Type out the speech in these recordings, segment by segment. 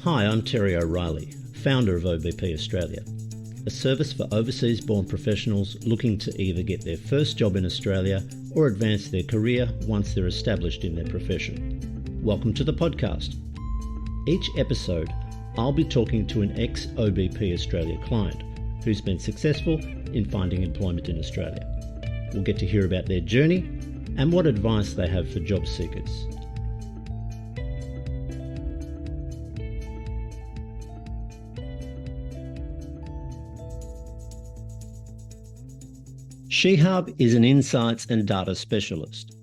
Hi, I'm Terry O'Reilly, founder of OBP Australia, a service for overseas born professionals looking to either get their first job in Australia or advance their career once they're established in their profession. Welcome to the podcast. Each episode, I'll be talking to an ex-OBP Australia client who's been successful in finding employment in Australia. We'll get to hear about their journey and what advice they have for job seekers. Shihab is an insights and data specialist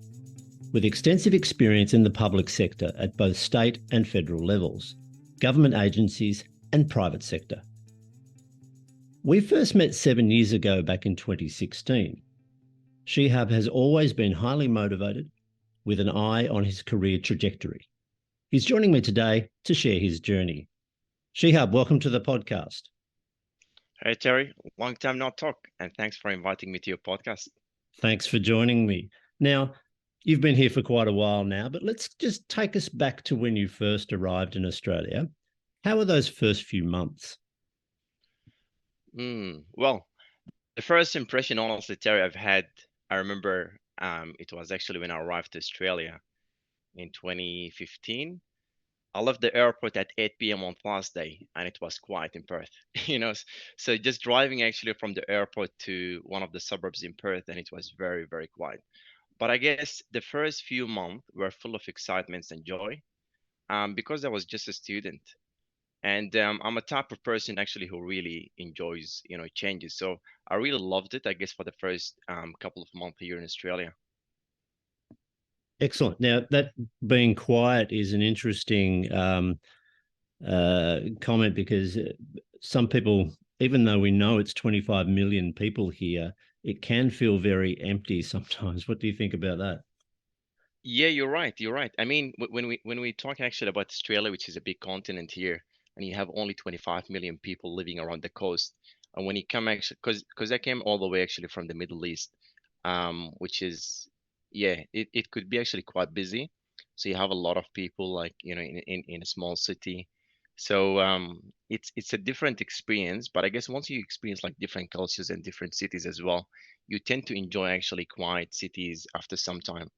with extensive experience in the public sector at both state and federal levels, government agencies and private sector. We first met 7 years ago back in 2016. Shihab has always been highly motivated with an eye on his career trajectory. He's joining me today to share his journey. Shihab, welcome to the podcast. Hey Terry, long time no talk, and thanks for inviting me to your podcast. Thanks for joining me. Now, you've been here for quite a while now, but let's just take us back to when you first arrived in Australia. How were those first few months? Well, the first impression, honestly, Terry, I remember it was actually when I arrived to Australia in 2015. I left the airport at 8 p.m. on Thursday, and it was quiet in Perth. So just driving actually from the airport to one of the suburbs in Perth, and it was very, very quiet. But I guess the first few months were full of excitements and joy, because I was just a student, and I'm a type of person actually who really enjoys, changes. So I really loved it, I guess, for the first couple of months here in Australia. Excellent. Now, that being quiet is an interesting comment because some people, even though we know it's 25 million people here, it can feel very empty sometimes. What do you think about that? Yeah, you're right. You're right. I mean, when we talk actually about Australia, which is a big continent here, and you have only 25 million people living around the coast, and when you come actually, because I came all the way actually from the Middle East, which is, yeah, it could be actually quite busy. So you have a lot of people like, in a small city. So it's a different experience, but I guess once you experience like different cultures and different cities as well, you tend to enjoy actually quiet cities after some time.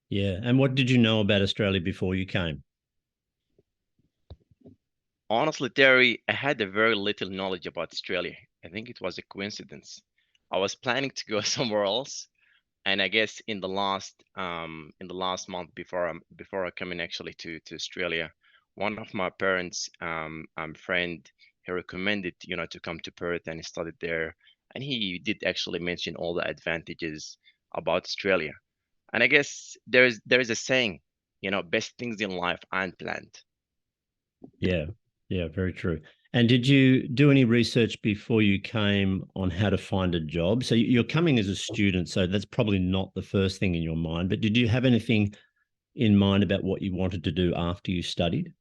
Yeah. And what did you know about Australia before you came? Honestly, Terry, I had a very little knowledge about Australia. I think it was a coincidence. I was planning to go somewhere else, and I guess in the last month before I come in actually to Australia, one of my parents friend, he recommended, to come to Perth and study there, and he did actually mention all the advantages about Australia. And I guess there is a saying, best things in life aren't planned. Yeah. Yeah, very true. And did you do any research before you came on how to find a job? So you're coming as a student, so that's probably not the first thing in your mind, but did you have anything in mind about what you wanted to do after you studied?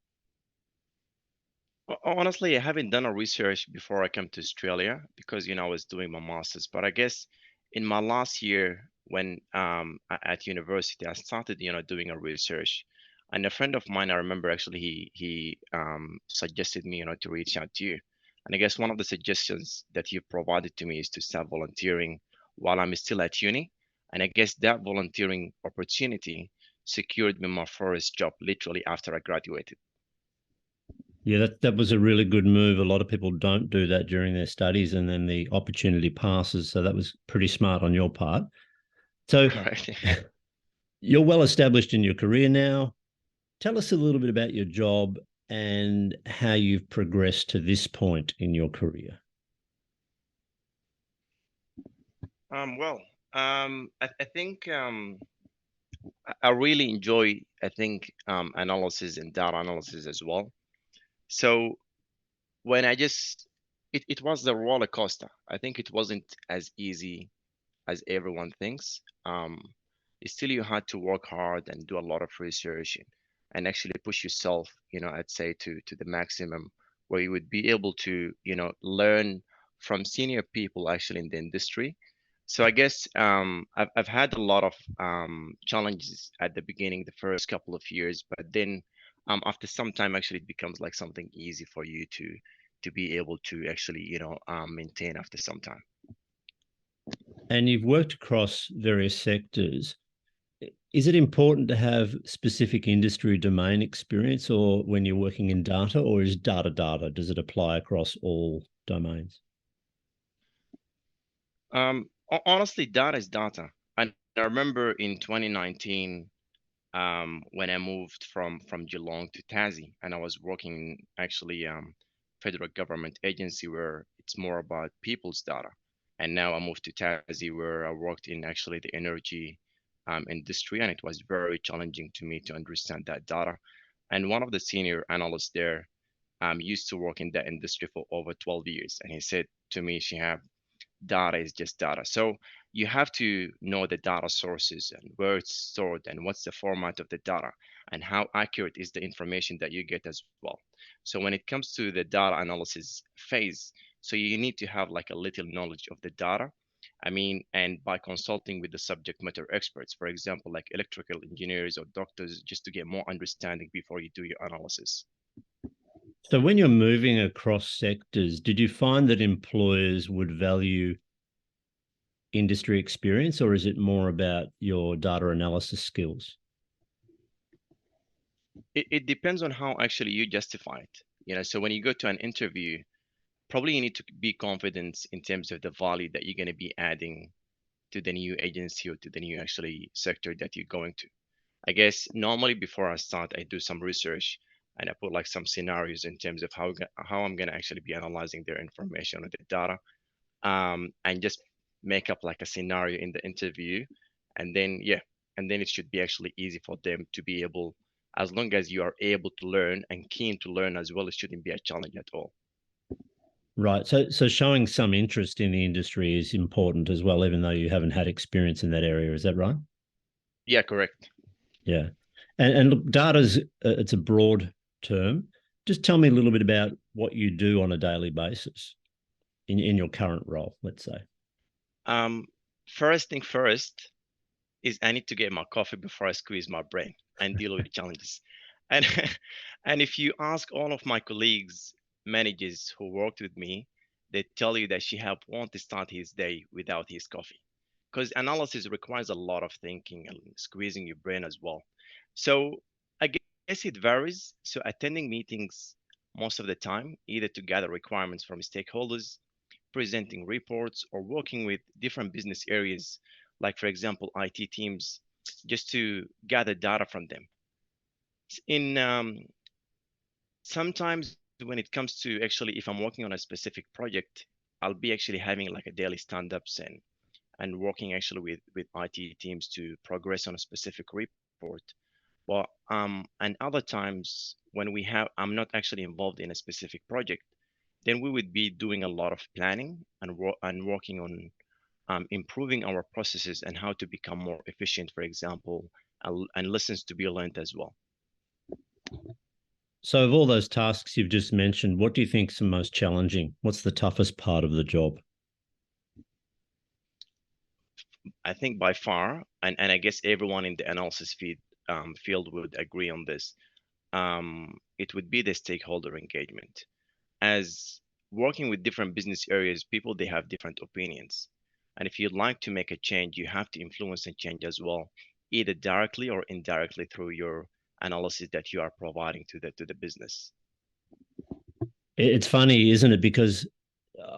Honestly, I haven't done a research before I came to Australia because, I was doing my master's. But I guess in my last year when at university, I started, doing a research. And a friend of mine, I remember actually he suggested me, to reach out to you. And I guess one of the suggestions that he provided to me is to start volunteering while I'm still at uni. And I guess that volunteering opportunity secured me my first job literally after I graduated. Yeah, that was a really good move. A lot of people don't do that during their studies and then the opportunity passes. So that was pretty smart on your part. So Correct. you're well established in your career now. Tell us a little bit about your job and how you've progressed to this point in your career. Well, I think I really enjoy, I think, analysis and data analysis as well. So when it was the roller coaster. I think it wasn't as easy as everyone thinks. Still, you had to work hard and do a lot of research and actually push yourself, I'd say to the maximum, where you would be able to, learn from senior people actually in the industry. So I guess I've had a lot of challenges at the beginning, the first couple of years, but then after some time, actually, it becomes like something easy for you to be able to actually, maintain after some time. And you've worked across various sectors. Is it important to have specific industry domain experience, or when you're working in data, or is data data? Does it apply across all domains? Honestly, data is data. And I remember in 2019, when I moved from Geelong to Tassie, and I was working actually federal government agency where it's more about people's data. And now I moved to Tassie where I worked in actually the energy industry, and it was very challenging to me to understand that data. And one of the senior analysts there used to work in that industry for over 12 years, and he said to me, Shihab, data is just data. So you have to know the data sources and where it's stored and what's the format of the data and how accurate is the information that you get as well. So when it comes to the data analysis phase, so you need to have like a little knowledge of the data. I mean, and by consulting with the subject matter experts, for example, like electrical engineers or doctors, just to get more understanding before you do your analysis. So, when you're moving across sectors, did you find that employers would value industry experience, or is it more about your data analysis skills? It depends on how actually you justify it. So when you go to an interview, probably you need to be confident in terms of the value that you're going to be adding to the new agency or to the new actually sector that you're going to. I guess normally before I start, I do some research and I put like some scenarios in terms of how I'm going to actually be analyzing their information or the data, and just make up like a scenario in the interview, and then yeah, and then it should be actually easy for them to be able, as long as you are able to learn and keen to learn as well, it shouldn't be a challenge at all. Right. So showing some interest in the industry is important as well, even though you haven't had experience in that area. Is that right? Yeah, correct. Yeah. And look, data's it's a broad term. Just tell me a little bit about what you do on a daily basis in your current role, let's say. Um, First thing first is I need to get my coffee before I squeeze my brain and deal with challenges. And and if you ask all of my colleagues, managers who worked with me, they tell you that Shihab won't start his day without his coffee. Because analysis requires a lot of thinking and squeezing your brain as well. So I guess it varies. So attending meetings most of the time, either to gather requirements from stakeholders, presenting reports, or working with different business areas, like for example, IT teams, just to gather data from them. In Sometimes when it comes to actually, if I'm working on a specific project, I'll be actually having like a daily stand-ups and working actually with IT teams to progress on a specific report. But and other times when I'm not actually involved in a specific project, then we would be doing a lot of planning and working on improving our processes and how to become more efficient, for example, and lessons to be learned as well. So, of all those tasks you've just mentioned, what do you think is the most challenging? What's the toughest part of the job? I think by far, and I guess everyone in the analysis field would agree on this, it would be the stakeholder engagement. As working with different business areas, people, they have different opinions. And if you'd like to make a change, you have to influence and change as well, either directly or indirectly through your analysis that you are providing to the business. It's funny, isn't it? Because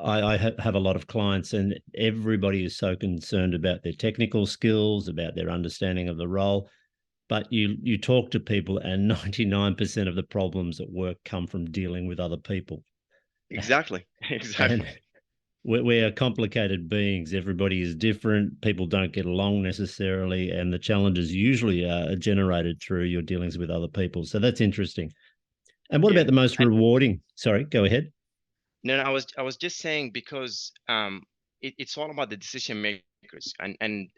I have a lot of clients, and everybody is so concerned about their technical skills, about their understanding of the role. But you talk to people, and 99% of the problems at work come from dealing with other people. Exactly. And Exactly. we are complicated beings. Everybody is different. People don't get along necessarily, and the challenges usually are generated through your dealings with other people. So that's interesting. And what Yeah. about the most And rewarding? Sorry, go ahead. no, no, I was just saying because it's all about the decision makers, and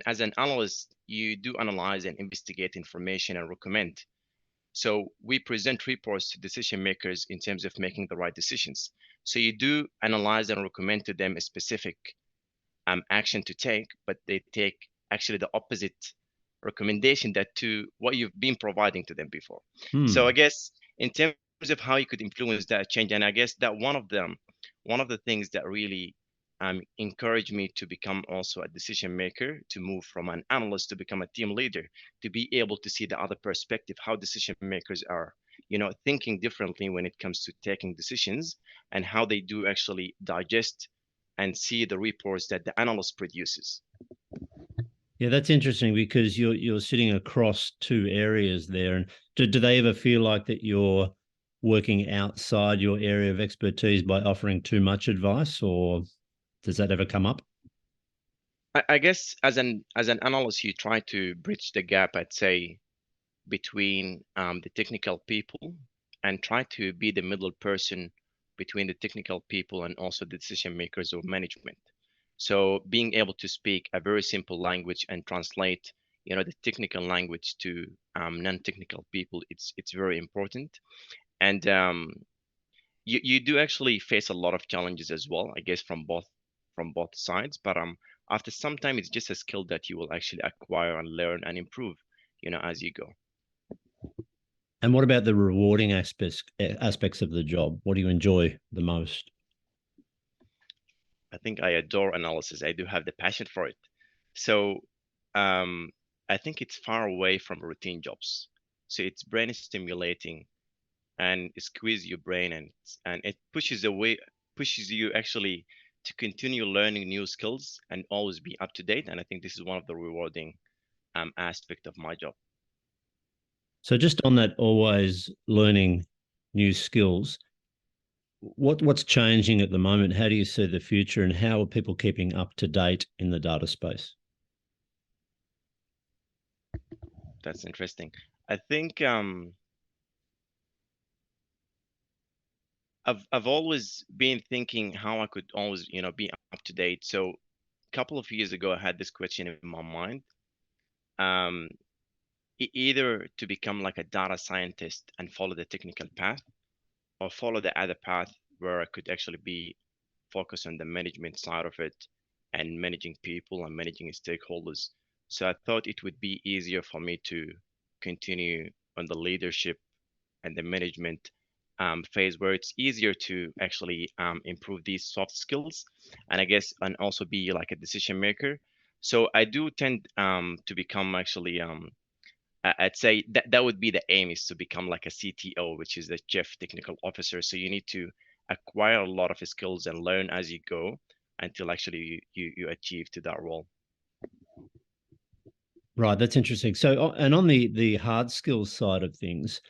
as an analyst, you do analyze and investigate information and recommend. So we present reports to decision makers in terms of making the right decisions. So you do analyze and recommend to them a specific action to take, but they take actually the opposite recommendation that to what you've been providing to them before. So I Hmm. guess in terms of how you could influence that change, and I guess that one of the things that really encouraged me to become also a decision maker, to move from an analyst to become a team leader, to be able to see the other perspective, how decision makers are, thinking differently when it comes to taking decisions, and how they do actually digest and see the reports that the analyst produces. Yeah, that's interesting because you're sitting across two areas there. And do they ever feel like that you're working outside your area of expertise by offering too much advice, or does that ever come up? I guess as an analyst, you try to bridge the gap, I'd say, between the technical people, and try to be the middle person between the technical people and also the decision makers or management. So being able to speak a very simple language and translate, the technical language to non-technical people, it's very important. And you do actually face a lot of challenges as well, I guess, from both sides. But after some time, it's just a skill that you will actually acquire and learn and improve, as you go. And what about the rewarding aspects of the job? What do you enjoy the most? I think I adore analysis. I do have the passion for it. So um, I think it's far away from routine jobs. So it's brain stimulating, and it squeezes your brain, and it pushes you actually to continue learning new skills and always be up to date. And I think this is one of the rewarding aspect of my job. So just on that, always learning new skills, what's changing at the moment? How do you see the future, and how are people keeping up to date in the data space? That's interesting. I think I've always been thinking how I could always, be up to date. So a couple of years ago, I had this question in my mind. Um, Either to become like a data scientist and follow the technical path, or follow the other path where I could actually be focused on the management side of it, and managing people and managing stakeholders. So I thought it would be easier for me to continue on the leadership and the management phase, where it's easier to actually improve these soft skills, and I guess, and also be like a decision maker. So I do tend to become actually I'd say that would be the aim, is to become like a CTO, which is the Chief Technical Officer. So you need to acquire a lot of skills and learn as you go until actually you achieve to that role. Right, that's interesting. So, and on the hard skills side of things,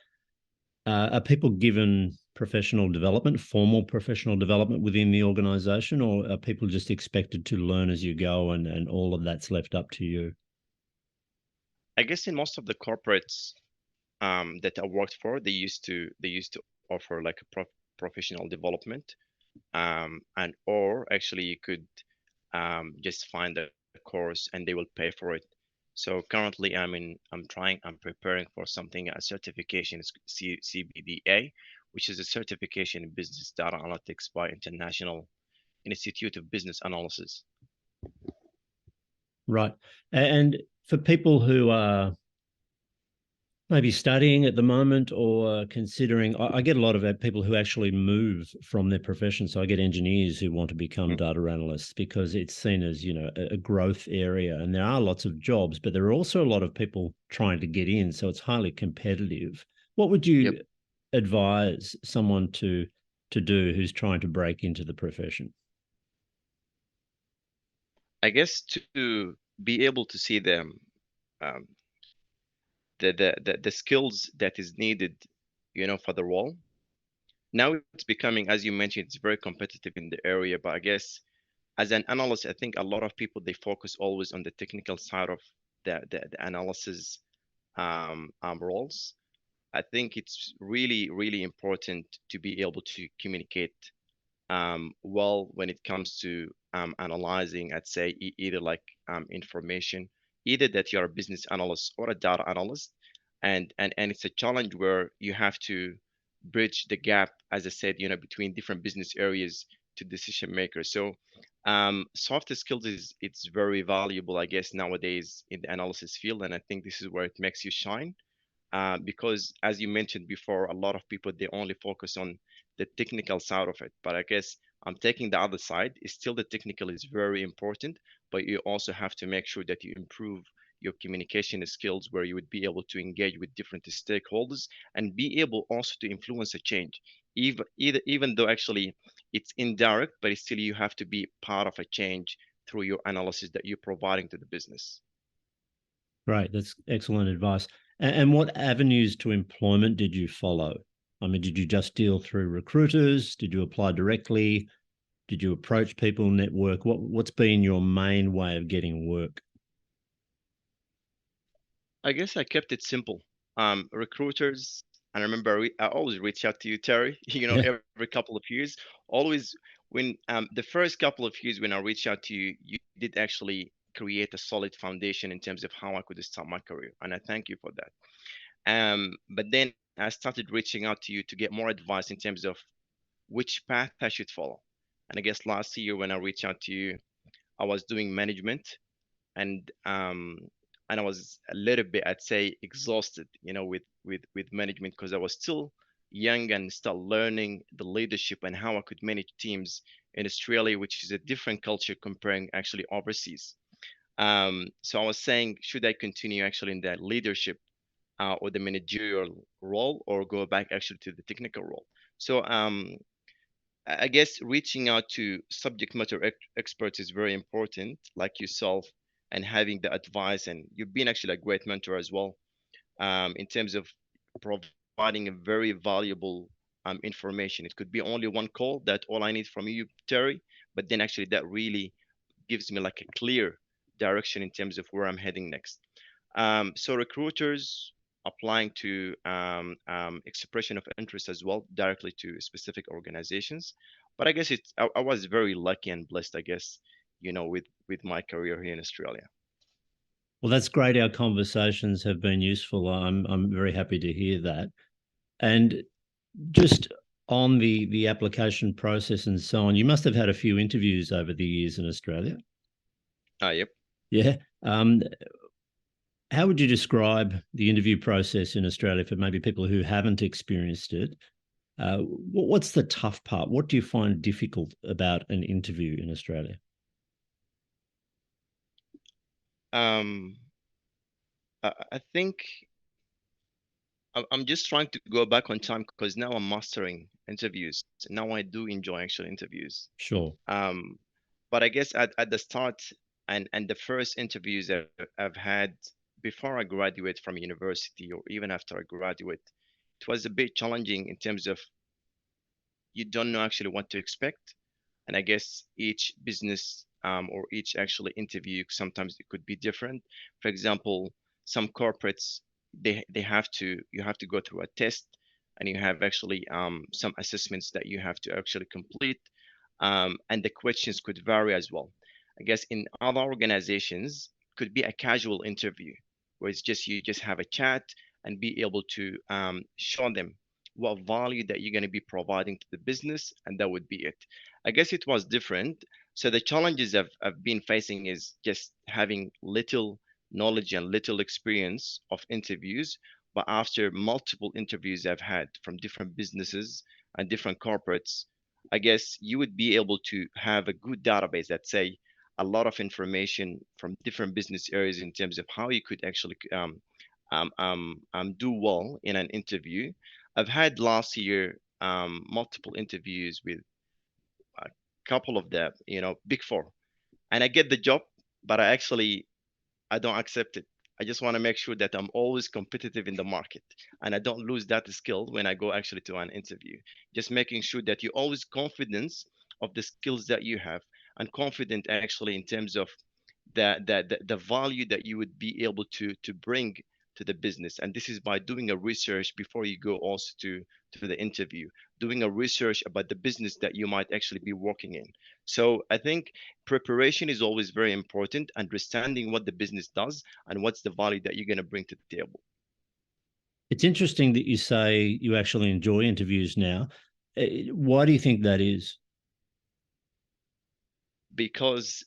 are people given professional development, formal professional development within the organization, or are people just expected to learn as you go, and all of that's left up to you? I guess in most of the corporates that I worked for, they used to offer like a professional development, and or actually you could just find a course and they will pay for it. So currently I'm preparing for something, a certification, it's CBDA, which is a certification in business data analytics by International Institute of Business Analysis. Right. And for people who are maybe studying at the moment or considering, I get a lot of people who actually move from their profession. So I get engineers who want to become Mm. data analysts because it's seen as, a growth area, and there are lots of jobs, but there are also a lot of people trying to get in. So it's highly competitive. What would Yep. you advise someone to do who's trying to break into the profession? I guess to be able to see um, the skills that is needed, for the role. Now it's becoming, as you mentioned, it's very competitive in the area. But I guess as an analyst, I think a lot of people, they focus always on the technical side of the analysis roles. I think it's really, really important to be able to communicate well when it comes to analyzing, I'd say, either like information, either that you're a business analyst or a data analyst, and it's a challenge where you have to bridge the gap, as I said, between different business areas to decision makers. So Soft skills is it's very valuable, I guess, nowadays in the analysis field, and I think this is where it makes you shine. Because as you mentioned before, a lot of people they only focus on the technical side of it. But I guess I'm taking the other side. Is still the technical is very important, but you also have to make sure that you improve your communication skills, where you would be able to engage with different stakeholders and be able also to influence a change. Even though actually it's indirect, but it's still you have to be part of a change through your analysis that you're providing to the business. Great. That's excellent advice. And what avenues to employment did you follow? I mean, did you just deal through recruiters? Did you apply directly? Did you approach people, network? What's been your main way of getting work? I guess I kept it simple. Recruiters, and I remember I always reach out to you, Terry. Yeah. Every couple of years, always when the first couple of years when I reached out to you, you did actually create a solid foundation in terms of how I could start my career, and I thank you for that. But then I started reaching out to you to get more advice in terms of which path I should follow. And I guess last year when I reached out to you, I was doing management, and I was a little bit, I'd say, exhausted, with management, because I was still young and still learning the leadership and how I could manage teams in Australia, which is a different culture comparing actually overseas. So I was saying, should I continue actually in that leadership or the managerial role, or go back actually to the technical role? So I guess reaching out to subject matter experts is very important, like yourself, and having the advice. And you've been actually a great mentor as well, in terms of providing a very valuable information. It could be only one call that all I need from you, Terry, but then actually that really gives me like a clear direction in terms of where I'm heading next. So recruiters applying to expression of interest as well directly to specific organizations. But I guess I was very lucky and blessed, I guess, with my career here in Australia. Well, that's great. Our conversations have been useful. I'm very happy to hear that. And just on the application process and so on, you must have had a few interviews over the years in Australia. Yep. Yeah. How would you describe the interview process in Australia for maybe people who haven't experienced it? What's the tough part? What do you find difficult about an interview in Australia? Um, I think I'm just trying to go back on time because now I'm mastering interviews. Now I do enjoy actual interviews. Sure. Um, but I guess at the start and the first interviews I've had before I graduate from university, or even after I graduate, it was a bit challenging in terms of you don't know actually what to expect. And I guess each business or each actually interview, sometimes it could be different. For example, some corporates, they have to you have to go through a test, and you have actually some assessments that you have to actually complete, and the questions could vary as well. I guess in other organizations, could be a casual interview where it's just you just have a chat and be able to show them what value that you're going to be providing to the business, and that would be it. I guess it was different. So the challenges I've been facing is just having little knowledge and little experience of interviews. But after multiple interviews I've had from different businesses and different corporates, I guess you would be able to have a good database that say a lot of information from different business areas in terms of how you could actually do well in an interview. I've had last year multiple interviews with a couple of the big four, and I get the job, but I don't accept it. I just want to make sure that I'm always competitive in the market and I don't lose that skill when I go actually to an interview. Just making sure that you always confidence of the skills that you have, and confident actually in terms of the value that you would be able to bring to the business. And this is by doing a research before you go also to the interview, doing a research about the business that you might actually be working in. So I think preparation is always very important, understanding what the business does and what's the value that you're going to bring to the table. It's interesting that you say you actually enjoy interviews now. Why do you think that is? because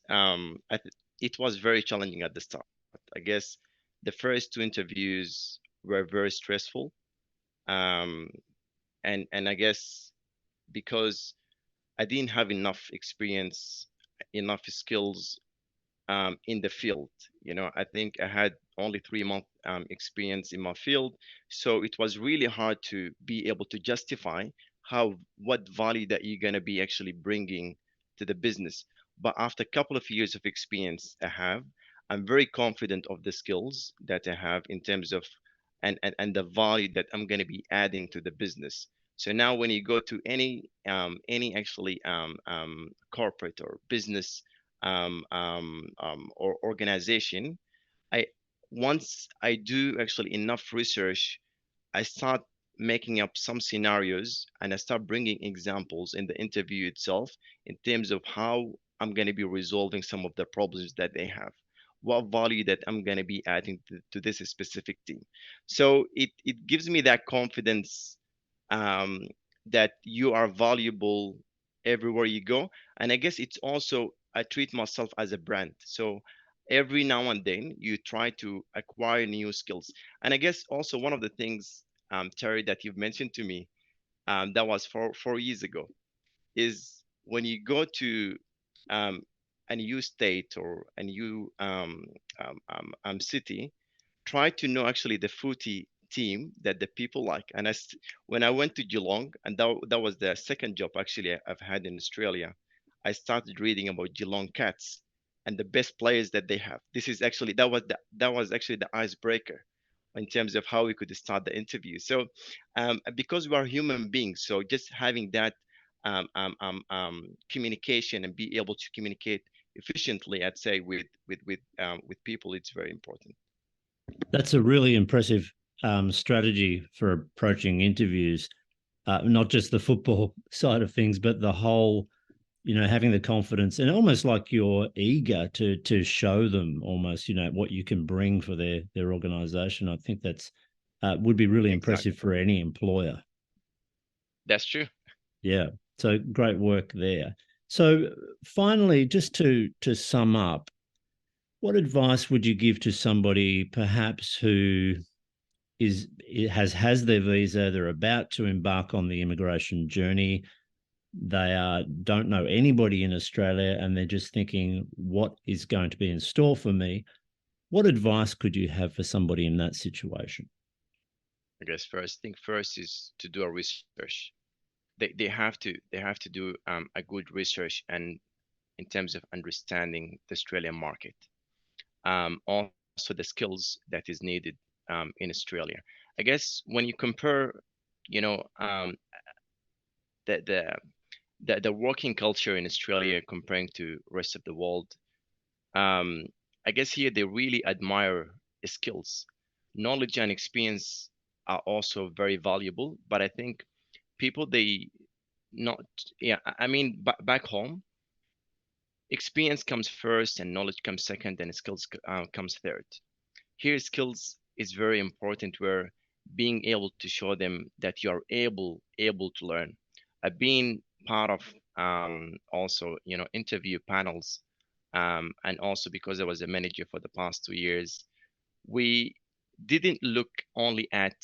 it was very challenging at the start. I guess the first two interviews were very stressful, um, and I guess because I didn't have enough experience, enough skills in the field. I think I had only 3 month experience in my field, so it was really hard to be able to justify what value that you're gonna be actually bringing to the business. But after a couple of years of experience I'm very confident of the skills that I have in terms of and the value that I'm gonna be adding to the business. So now when you go to any actually corporate or business or organization, I once I do actually enough research, I start making up some scenarios and I start bringing examples in the interview itself in terms of how I'm going to be resolving some of the problems that they have, what value that I'm going to be adding to this specific team. So it gives me that confidence um, that you are valuable everywhere you go. And I guess it's also, I treat myself as a brand. So every now and then you try to acquire new skills. And I guess also one of the things, Terry, that you've mentioned to me, that was 4 years ago, is when you go to um, a new state or a new city, try to know actually the footy team that the people like. And when I went to Geelong, and that was the second job actually I've had in Australia, I started reading about Geelong Cats and the best players that they have. This is actually that was actually the icebreaker in terms of how we could start the interview. So because we are human beings, so just having that communication and be able to communicate efficiently, I'd say with people, it's very important. That's a really impressive strategy for approaching interviews, not just the football side of things, but the whole, having the confidence and almost like you're eager to show them almost, what you can bring for their organization. I think that's would be really impressive Exactly. for any employer. That's true. Yeah. So great work there. So finally, just to sum up, what advice would you give to somebody perhaps who has their visa, they're about to embark on the immigration journey, they don't know anybody in Australia, and they're just thinking, what is going to be in store for me? What advice could you have for somebody in that situation? I guess first thing first is to do a research. They have to do a good research and in terms of understanding the Australian market. Also the skills that is needed in Australia. I guess when you compare, you know, the, the the working culture in Australia comparing to rest of the world, um, I guess here they really admire skills, knowledge and experience are also very valuable. But I think people they not yeah I mean back home experience comes first and knowledge comes second and skills comes third. Here skills is very important where being able to show them that you are able to learn. I've been part of also interview panels, and also because I was a manager for the past 2 years, we didn't look only at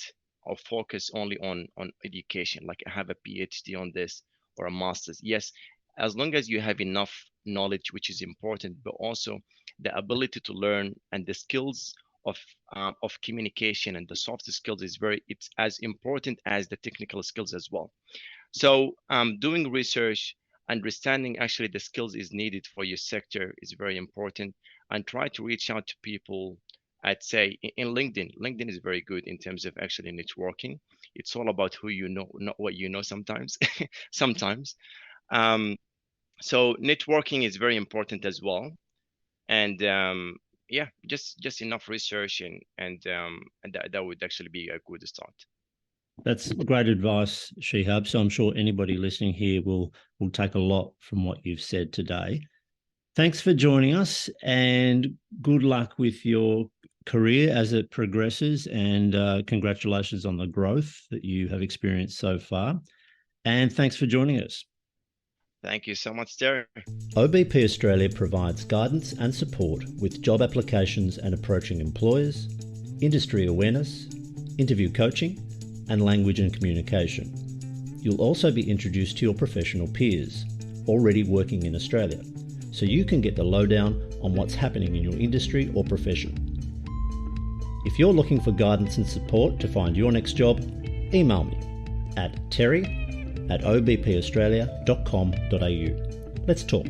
or focus only on education, like I have a PhD on this or a master's. Yes, as long as you have enough knowledge, which is important, but also the ability to learn and the skills of communication and the soft skills it's as important as the technical skills as well. So doing research, understanding actually the skills is needed for your sector is very important, and try to reach out to people. I'd say in LinkedIn. LinkedIn is very good in terms of actually networking. It's all about who you know, not what you know sometimes. Sometimes. Um, so networking is very important as well. And yeah, just enough research and that would actually be a good start. That's great advice, Shihab. So I'm sure anybody listening here will take a lot from what you've said today. Thanks for joining us, and good luck with your career as it progresses. And congratulations on the growth that you have experienced so far. And thanks for joining us. Thank you so much, Terry. OBP Australia provides guidance and support with job applications and approaching employers, industry awareness, interview coaching, and language and communication. You'll also be introduced to your professional peers already working in Australia, so you can get the lowdown on what's happening in your industry or profession. If you're looking for guidance and support to find your next job, email me at terry@obpaustralia.com.au. Let's talk.